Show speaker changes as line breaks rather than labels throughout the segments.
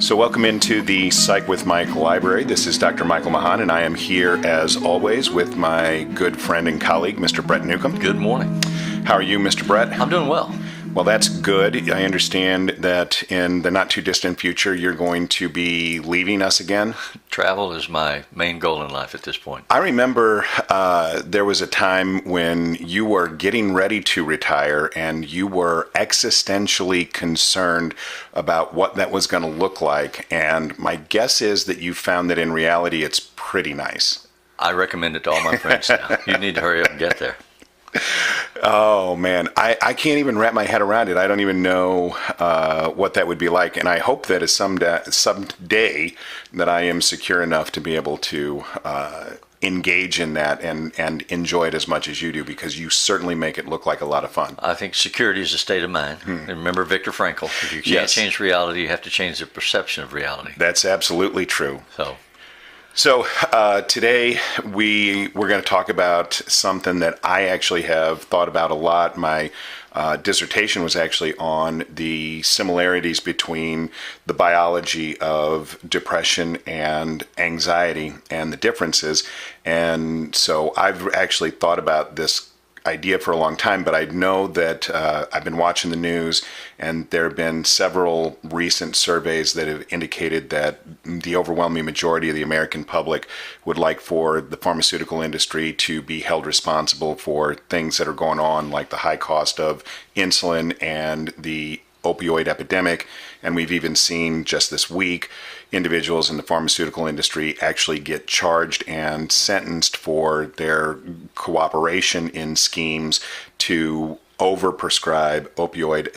So welcome into the Psych with Mike library. This is Dr. Michael Mahan, and I am here as always with my good friend and colleague, Mr. Brett Newcomb.
Good morning.
How are you, Mr. Brett?
I'm doing well.
Well, that's good. I understand that in the not too distant future, you're going to be leaving us again.
Travel is my main goal in life at this point.
I remember there was a time when you were getting ready to retire and you were existentially concerned about what that was going to look like. And my guess is that you found that in reality, it's pretty nice.
I recommend it to all my friends now. You need to hurry up and get there.
Oh, man. I can't even wrap my head around it. I don't even know what that would be like. And I hope that someday that I am secure enough to be able to engage in that and enjoy it as much as you do, because you certainly make it look like a lot of fun.
I think security is a state of mind. And remember Viktor Frankl, if you can't change reality, you have to change the perception of reality.
That's absolutely true. So today we're going to talk about something that I actually have thought about a lot. My dissertation was actually on the similarities between the biology of depression and anxiety and the differences. And so I've actually thought about this idea for a long time, but I know that I've been watching the news, and there have been several recent surveys that have indicated that the overwhelming majority of the American public would like for the pharmaceutical industry to be held responsible for things that are going on, like the high cost of insulin and the opioid epidemic. And we've even seen just this week individuals in the pharmaceutical industry actually get charged and sentenced for their cooperation in schemes to overprescribe opioid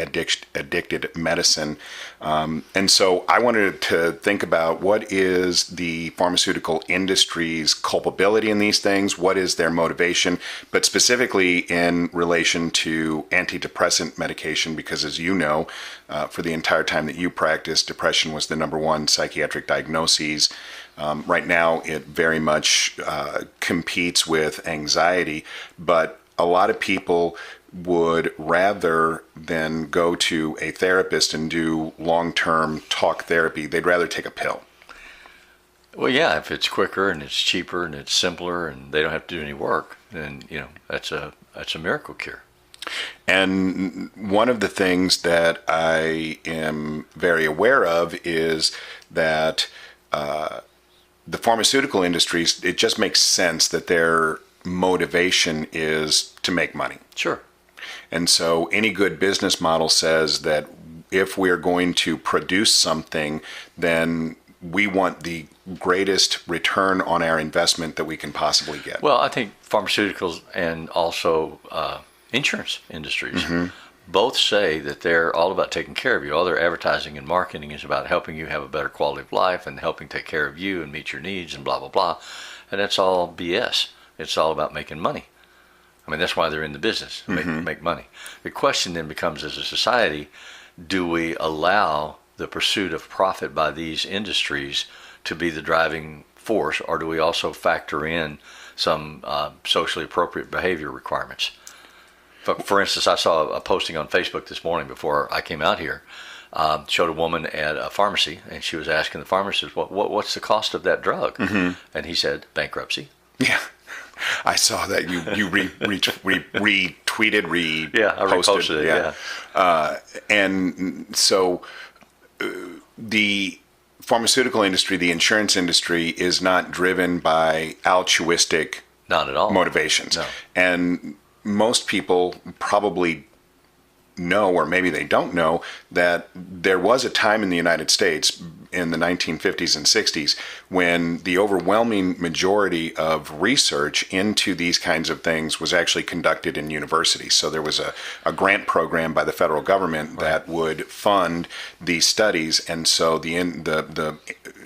addicted medicine. And so I wanted to think about what is the pharmaceutical industry's culpability in these things, what is their motivation, but specifically in relation to antidepressant medication, because as you know, for the entire time that you practiced, depression was the number one psychiatric diagnosis. Right now, it very much competes with anxiety, but a lot of people would rather than go to a therapist and do long-term talk therapy, they'd rather take a pill.
Well, yeah, if it's quicker and it's cheaper and it's simpler and they don't have to do any work, then that's a miracle cure.
And one of the things that I am very aware of is that the pharmaceutical industries, it just makes sense that their motivation is to make money.
Sure.
And so any good business model says that if we're going to produce something, then we want the greatest return on our investment that we can possibly get.
Well, I think pharmaceuticals and also insurance industries both say that they're all about taking care of you. All their advertising and marketing is about helping you have a better quality of life and helping take care of you and meet your needs and blah, blah, blah. And that's all BS. It's all about making money. I mean, that's why they're in the business, make money. The question then becomes, as a society, do we allow the pursuit of profit by these industries to be the driving force, or do we also factor in some socially appropriate behavior requirements? For instance, I saw a posting on Facebook this morning before I came out here, showed a woman at a pharmacy, and she was asking the pharmacist, what's the cost of that drug? And he said, bankruptcy.
Yeah. I saw that you retweeted,
Yeah, I reposted it, yeah.
And so the pharmaceutical industry, the insurance industry, is not driven by altruistic
not at all
motivations.
No.
And most people probably know, or maybe they don't know, that there was a time in the United States in the 1950s and 60s when the overwhelming majority of research into these kinds of things was actually conducted in universities. So there was a grant program by the federal government that would fund these studies, and so the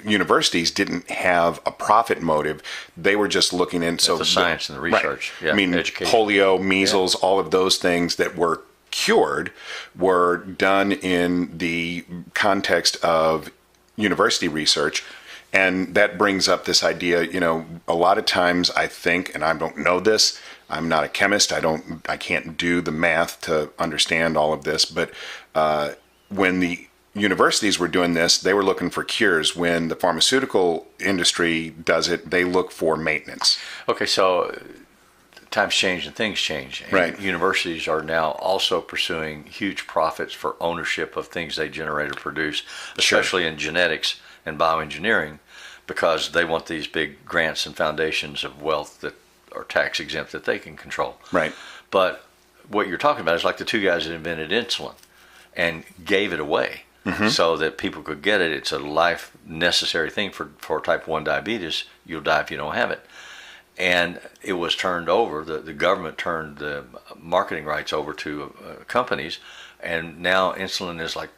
universities didn't have a profit motive. They were just looking in. So
the science and the research.
Right.
Yeah,
I mean,
education.
polio, measles, all of those things that were cured were done in the context of university research. And that brings up this idea, a lot of times I think, and I don't know this, I'm not a chemist, I can't do the math to understand all of this, but when the universities were doing this, they were looking for cures. When the pharmaceutical industry does it, they look for maintenance.
Okay, so times change and things change. And
right.
Universities are now also pursuing huge profits for ownership of things they generate or produce, especially in genetics and bioengineering, because they want these big grants and foundations of wealth that are tax exempt that they can control.
Right.
But what you're talking about is like the two guys that invented insulin and gave it away so that people could get it. It's a life necessary thing for type 1 diabetes. You'll die if you don't have it. And it was turned over, the government turned the marketing rights over to companies, and now insulin is like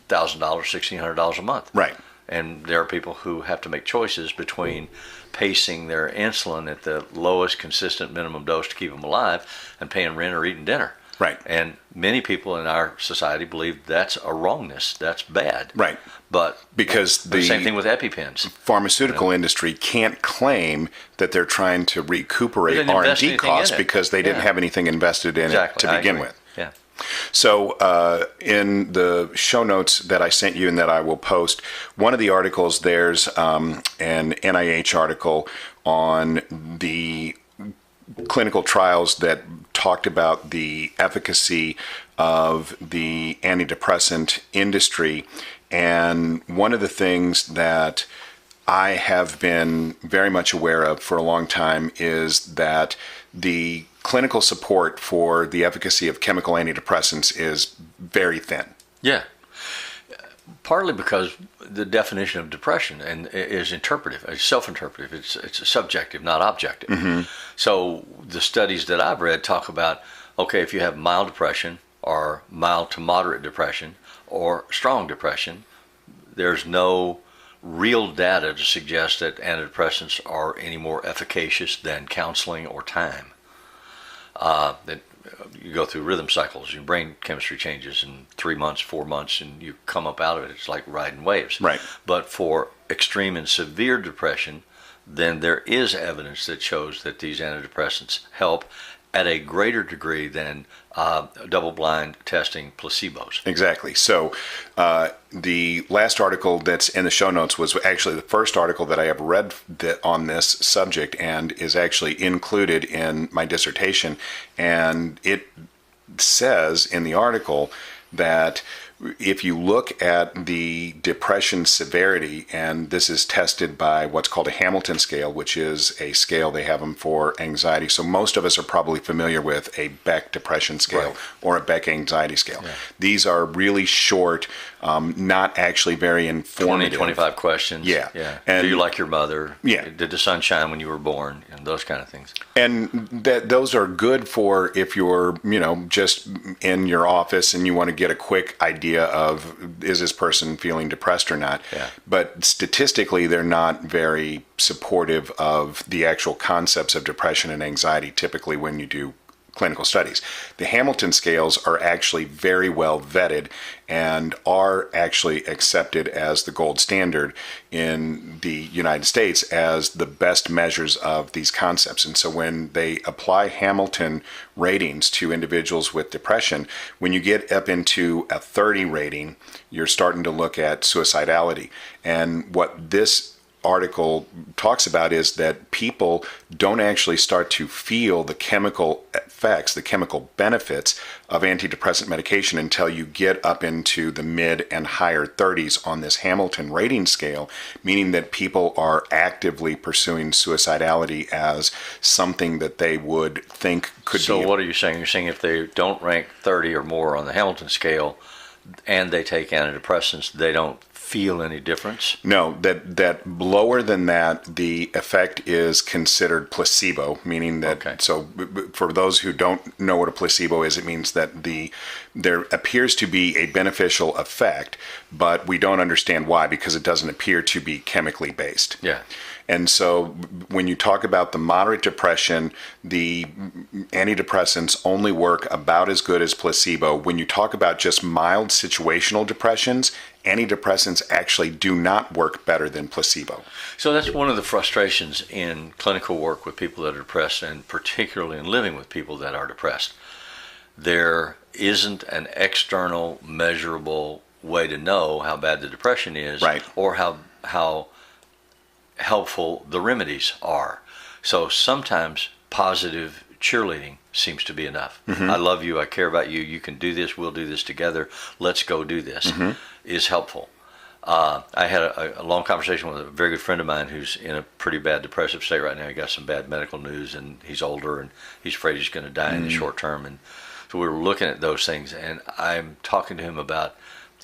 $1,000, $1,600 a month.
Right.
And there are people who have to make choices between pacing their insulin at the lowest consistent minimum dose to keep them alive and paying rent or eating dinner.
Right.
And many people in our society believe that's a wrongness. That's bad.
Right.
But
because
the same thing with EpiPens.
Pharmaceutical industry can't claim that they're trying to recuperate R&D costs because they didn't have anything invested in it to begin with.
Yeah.
So in the show notes that I sent you and that I will post, one of the articles, there's an NIH article on the clinical trials that talked about the efficacy of the antidepressant industry. And one of the things that I have been very much aware of for a long time is that the clinical support for the efficacy of chemical antidepressants is very thin.
Yeah. Partly because the definition of depression is interpretive, it's self-interpretive, it's subjective, not objective. So the studies that I've read talk about, okay, if you have mild depression or mild to moderate depression or strong depression, there's no real data to suggest that antidepressants are any more efficacious than counseling or time. That you go through rhythm cycles, your brain chemistry changes in 3 months, 4 months, and you come up out of it. It's like riding waves.
Right.
But for extreme and severe depression, then there is evidence that shows that these antidepressants help at a greater degree than double-blind testing placebos.
Exactly. So the last article that's in the show notes was actually the first article that I ever read on this subject and is actually included in my dissertation. And it says in the article that if you look at the depression severity, and this is tested by what's called a Hamilton scale, which is a scale they have them for anxiety. So most of us are probably familiar with a Beck depression scale or a Beck anxiety scale. Yeah. These are really short, not actually very informative.
25 questions.
Yeah.
And do you like your mother?
Yeah.
Did the sun shine when you were born? And those kind of things.
And those are good for if you're, just in your office and you want to get a quick idea of, is this person feeling depressed or not?
Yeah.
But statistically, they're not very supportive of the actual concepts of depression and anxiety typically when you do clinical studies. The Hamilton scales are actually very well vetted and are actually accepted as the gold standard in the United States as the best measures of these concepts. And so when they apply Hamilton ratings to individuals with depression, when you get up into a 30 rating, you're starting to look at suicidality. And what this article talks about is that people don't actually start to feel the chemical effects, the chemical benefits of antidepressant medication until you get up into the mid and higher 30s on this Hamilton rating scale, meaning that people are actively pursuing suicidality as something that they would think could be.
So what are you saying? You're saying if they don't rank 30 or more on the Hamilton scale and they take antidepressants, they don't feel any difference?
No, that lower than that, the effect is considered placebo, meaning that, So for those who don't know what a placebo is, it means that there appears to be a beneficial effect, but we don't understand why because it doesn't appear to be chemically based.
Yeah.
And so when you talk about the moderate depression, the antidepressants only work about as good as placebo. When you talk about just mild situational depressions, antidepressants actually do not work better than placebo.
So that's one of the frustrations in clinical work with people that are depressed, and particularly in living with people that are depressed. There isn't an external, measurable way to know how bad the depression is,
Right.
or how helpful the remedies are. So sometimes positive cheerleading seems to be enough. I love you, I care about you, you can do this, we'll do this together, let's go do this, is helpful. I had a long conversation with a very good friend of mine who's in a pretty bad depressive state right now. He got some bad medical news, and he's older, and he's afraid he's going to die in the short term. And so we were looking at those things, and I'm talking to him about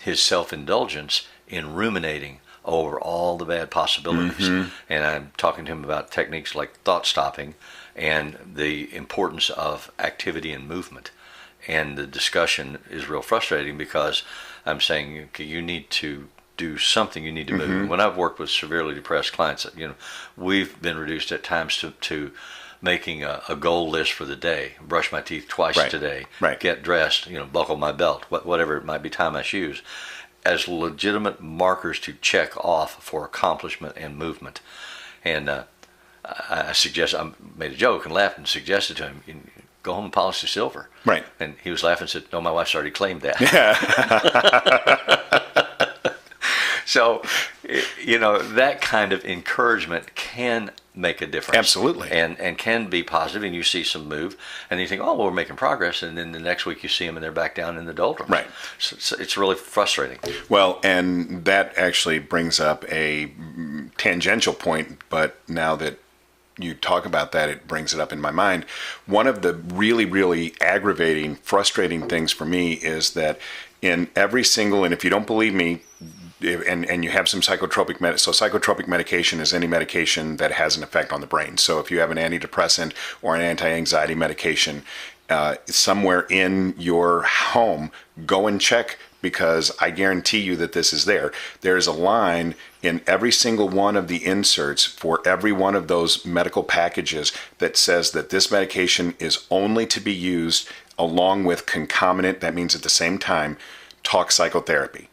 his self-indulgence in ruminating over all the bad possibilities. And I'm talking to him about techniques like thought stopping and the importance of activity and movement. And the discussion is real frustrating because I'm saying, okay, you need to do something, you need to move. When I've worked with severely depressed clients, we've been reduced at times to making a goal list for the day. Brush my teeth twice today.
Right.
Get dressed, buckle my belt, whatever it might be, tie my shoes, as legitimate markers to check off for accomplishment and movement. And I made a joke and laughed and suggested to him, go home and polish the silver.
Right.
And he was laughing and said, no, my wife's already claimed that. So, that kind of encouragement can make a difference.
Absolutely.
And can be positive, and you see some move, and you think, oh, well, we're making progress, and then the next week you see them and they're back down in the doldrums.
Right.
So it's really frustrating.
Well, and that actually brings up a tangential point, but now that you talk about that, it brings it up in my mind. One of the really, really aggravating, frustrating things for me is that in every single, and if you don't believe me, and you have some psychotropic so psychotropic medication is any medication that has an effect on the brain. So if you have an antidepressant or an anti-anxiety medication somewhere in your home, go and check, because I guarantee you that this is there. There's a line in every single one of the inserts for every one of those medical packages that says that this medication is only to be used along with concomitant, that means at the same time, talk psychotherapy.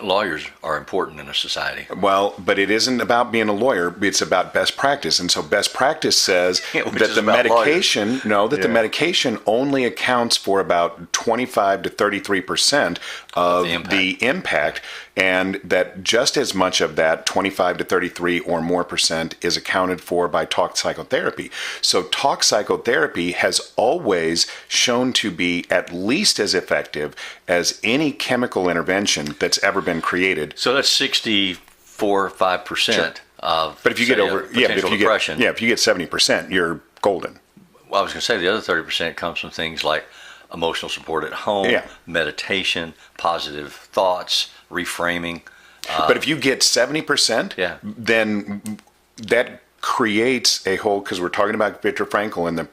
Lawyers are important in a society.
Well, but it isn't about being a lawyer. It's about best practice. And so best practice says that the medication, the medication only accounts for about 25 to 33% of the impact, and that just as much of that 25 to 33 or more percent is accounted for by talk psychotherapy. So talk psychotherapy has always shown to be at least as effective as any chemical intervention that's ever been created.
So that's 64.5% of.
But if you get over,
depression.
if you get 70%, you're golden.
Well, I was going to say the other 30% comes from things like emotional support at home, meditation, positive thoughts, reframing.
But if you get 70%, then that creates a whole, because we're talking about Viktor Frankl and the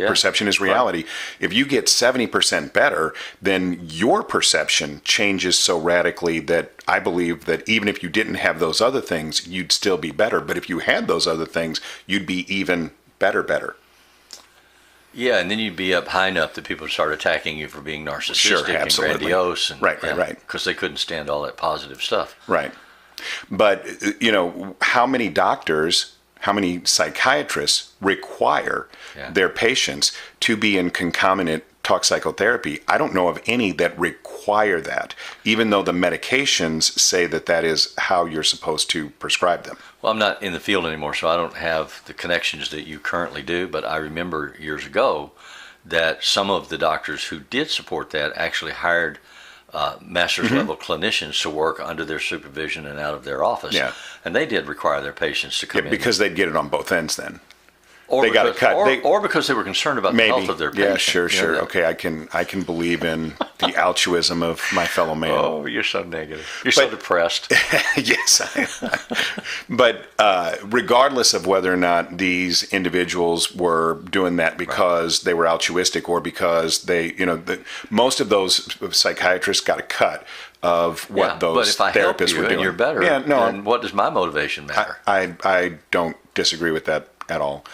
perception is reality. Right. If you get 70% better, then your perception changes so radically that I believe that even if you didn't have those other things, you'd still be better. But if you had those other things, you'd be even better. Yeah,
and then you'd be up high enough that people would start attacking you for being narcissistic and grandiose. And,
right.
Because they couldn't stand all that positive stuff.
Right. But, how many doctors, how many psychiatrists require their patients to be in concomitant talk psychotherapy? I don't know of any that require that, even though the medications say that that is how you're supposed to prescribe them.
Well, I'm not in the field anymore, so I don't have the connections that you currently do, but I remember years ago that some of the doctors who did support that actually hired master's level clinicians to work under their supervision and out of their office. Yeah. And they did require their patients to come in.
Because they'd get it on both ends then.
Or they got to cut. Or because they were concerned about the health of their patient.
Yeah, sure. Okay, I can believe in the altruism of my fellow man.
Oh, you're so negative. You're so depressed.
Yes, I am. But regardless of whether or not these individuals were doing that because they were altruistic or because they, most of those psychiatrists got a cut of what those therapists were doing.
And you're better, then what does my motivation matter?
I don't disagree with that at all.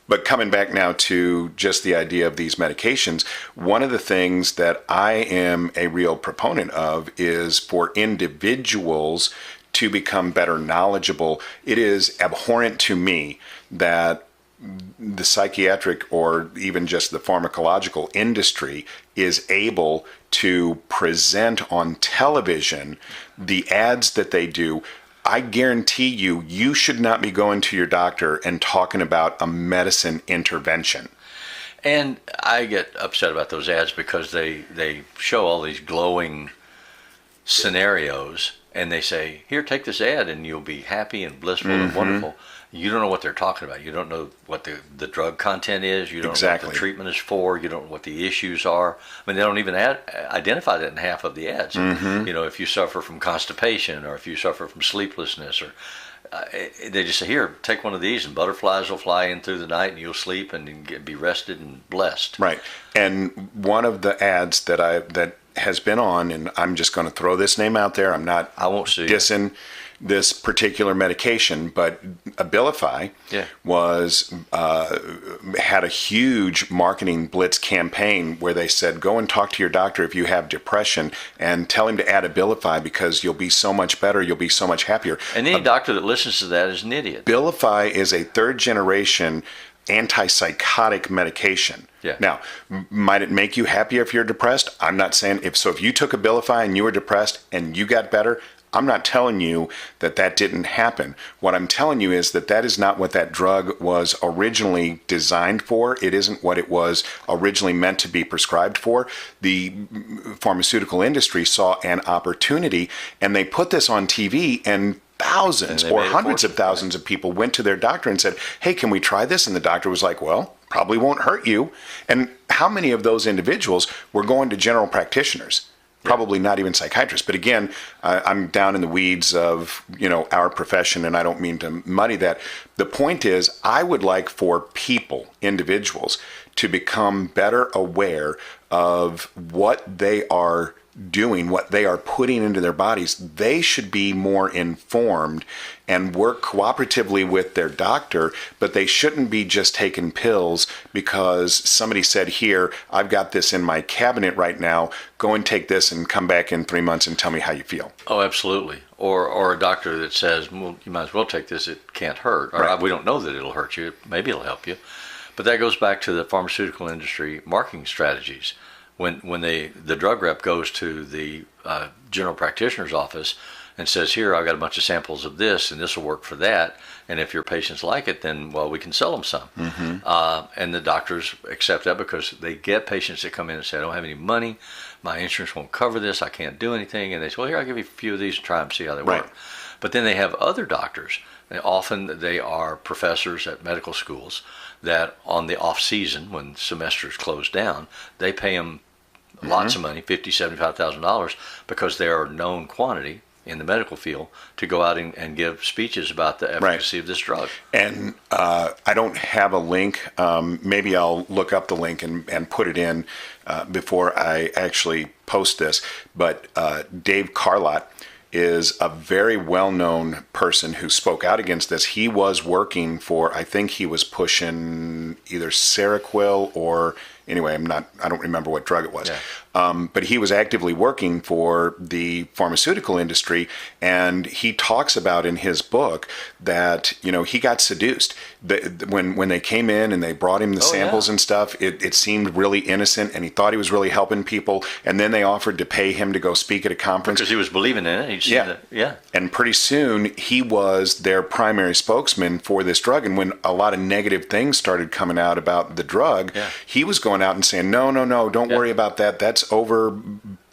But coming back now to just the idea of these medications, one of the things that I am a real proponent of is for individuals to become better knowledgeable. It is abhorrent to me that the psychiatric or even just the pharmacological industry is able to present on television the ads that they do, I guarantee you, you should not be going to your doctor and talking about a medicine intervention.
And I get upset about those ads because they show all these glowing scenarios, and they say, here, take this ad and you'll be happy and blissful and wonderful. You don't know what they're talking about. You don't know what the drug content is. You don't know what the treatment is for. You don't know what the issues are. I mean, they don't even identify that in half of the ads. You know, if you suffer from constipation or if you suffer from sleeplessness, or they just say, here, take one of these and butterflies will fly in through the night and you'll sleep and be rested and blessed.
Right. And one of the ads that has been on, and I'm just going to throw this name out there. I won't dissing this particular medication, but Abilify had a huge marketing blitz campaign where they said, go and talk to your doctor if you have depression and tell him to add Abilify because you'll be so much better, you'll be so much happier.
And any doctor that listens to that is an idiot.
Abilify is a third generation antipsychotic medication.
Yeah.
Now, might it make you happier if you're depressed? I'm not saying if you took Abilify and you were depressed and you got better, I'm not telling you that didn't happen. What I'm telling you is that is not what that drug was originally designed for. It isn't what it was originally meant to be prescribed for. The pharmaceutical industry saw an opportunity, and they put this on TV, and thousands or hundreds of thousands of people went to their doctor and said, hey, can we try this? And the doctor was like, well, probably won't hurt you. And how many of those individuals were going to general practitioners? Probably not even psychiatrists. But again, I'm down in the weeds of, our profession, and I don't mean to muddy that. The point is, I would like for individuals, to become better aware of what they are doing, what they are putting into their bodies. They should be more informed and work cooperatively with their doctor, but they shouldn't be just taking pills because somebody said, here, I've got this in my cabinet right now, go and take this and come back in 3 months and tell me how you feel.
Oh, absolutely. Or a doctor that says, well, you might as well take this, it can't hurt. Or we don't know that it'll hurt you, maybe it'll help you. But that goes back to the pharmaceutical industry marketing strategies. When the drug rep goes to the general practitioner's office and says, here, I've got a bunch of samples of this, and this will work for that, and if your patients like it, then, well, we can sell them some. And the doctors accept that because they get patients that come in and say, I don't have any money, my insurance won't cover this, I can't do anything, and they say, well, here, I'll give you a few of these and try them, see how they work. But then they have other doctors, often they are professors at medical schools, that on the off season, when semesters close down, they pay them lots of money, $50,000, $75,000, because they are a known quantity in the medical field to go out and give speeches about the efficacy of this drug. And
I don't have a link. Maybe I'll look up the link and put it in before I actually post this. But Dave Carlott is a very well-known person who spoke out against this. He was working for, I think he was pushing either Seroquel or, anyway, I don't remember what drug it was. But he was actively working for the pharmaceutical industry, and he talks about in his book that, he got seduced. When they came in and they brought him the samples and stuff, it seemed really innocent, and he thought he was really helping people, and then they offered to pay him to go speak at a conference.
Because he was believing in it.
And pretty soon, he was their primary spokesman for this drug, and when a lot of negative things started coming out about the drug, he was going out and saying, no, don't worry about that. That's over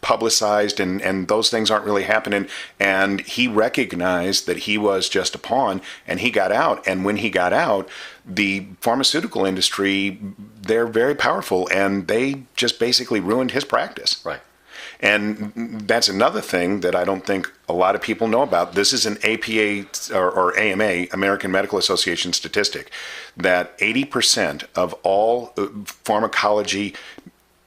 publicized and those things aren't really happening. And he recognized that he was just a pawn, and he got out. And when he got out, the pharmaceutical industry, they're very powerful, and they just basically ruined his practice.
Right.
And that's another thing that I don't think a lot of people know about. This is an APA or AMA, American Medical Association statistic, that 80% of all pharmacology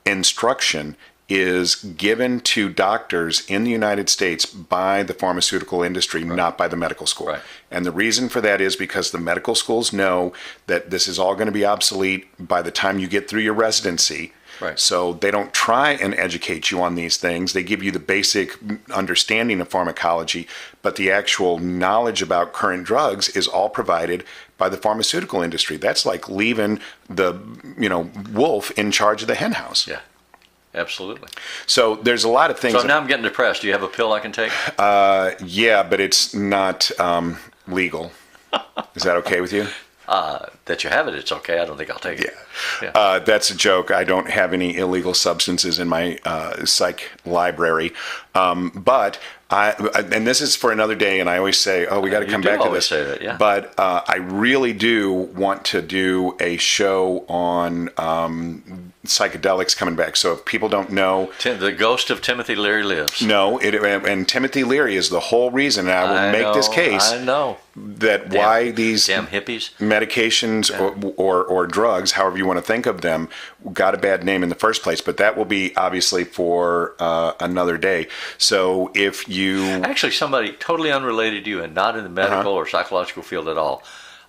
instruction is given to doctors in the United States by the pharmaceutical industry, not by the medical school. And the reason for that is because the medical schools know that this is all going to be obsolete by the time you get through your residency.
Right.
So they don't try and educate you on these things. They give you the basic understanding of pharmacology, but the actual knowledge about current drugs is all provided by the pharmaceutical industry. That's like leaving the, wolf in charge of the hen house.
Yeah, absolutely.
So there's a lot of things.
So now I'm getting depressed. Do you have a pill I can take?
Yeah, but it's not legal. Is that okay with you?
That you have it, it's okay. I don't think I'll take it.
Yeah. That's a joke. I don't have any illegal substances in my psych library. But and this is for another day, and I always say, we got to come back to this.
Say that, yeah.
But I really do want to do a show on psychedelics coming back. So if people don't know,
the ghost of Timothy Leary lives.
No, and Timothy Leary is the whole reason. And I will make this case.
I know
that why these
damn hippies
medications or drugs, however you want to think of them, got a bad name in the first place. But that will be obviously for another day. So if you
actually somebody totally unrelated to you and not in the medical or psychological field at all,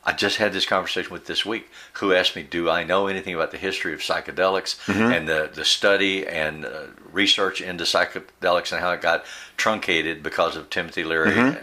I just had this conversation with this week, who asked me, do I know anything about the history of psychedelics and the study and research into psychedelics and how it got truncated because of Timothy Leary?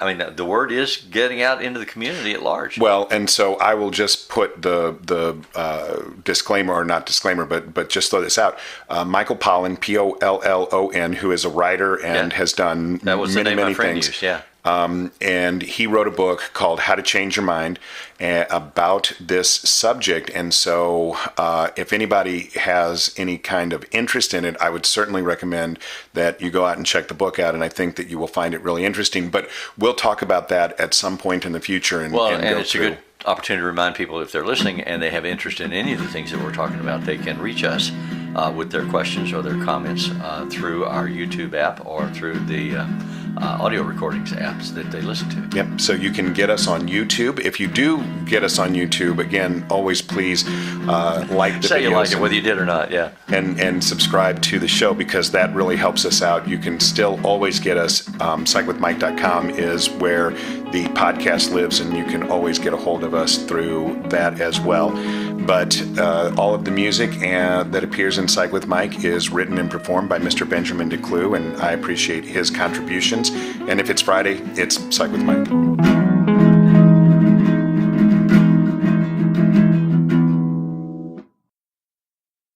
I mean, the word is getting out into the community at large.
Well, and so I will just put the disclaimer, or not disclaimer, but just throw this out. Michael Pollan, Pollon, who is a writer and has done
that was
many,
the name
many
my friend
things.
Used, yeah.
And he wrote a book called How to Change Your Mind about this subject. And so if anybody has any kind of interest in it, I would certainly recommend that you go out and check the book out. And I think that you will find it really interesting. But we'll talk about that at some point in the future. And
it's a good opportunity to remind people, if they're listening and they have interest in any of the things that we're talking about, they can reach us with their questions or their comments through our YouTube app or through the audio recordings apps that they listen to.
Yep. So you can get us on YouTube. If you do get us on YouTube, again, always please like the
Say
videos.
You like it, whether you did or not, yeah.
And subscribe to the show, because that really helps us out. You can still always get us. Psychwithmike.com is where the podcast lives, and you can always get a hold of us through that as well. But all of the music that appears in Psych with Mike is written and performed by Mr. Benjamin DeClue, and I appreciate his contributions. And if it's Friday, it's Psych with Mike.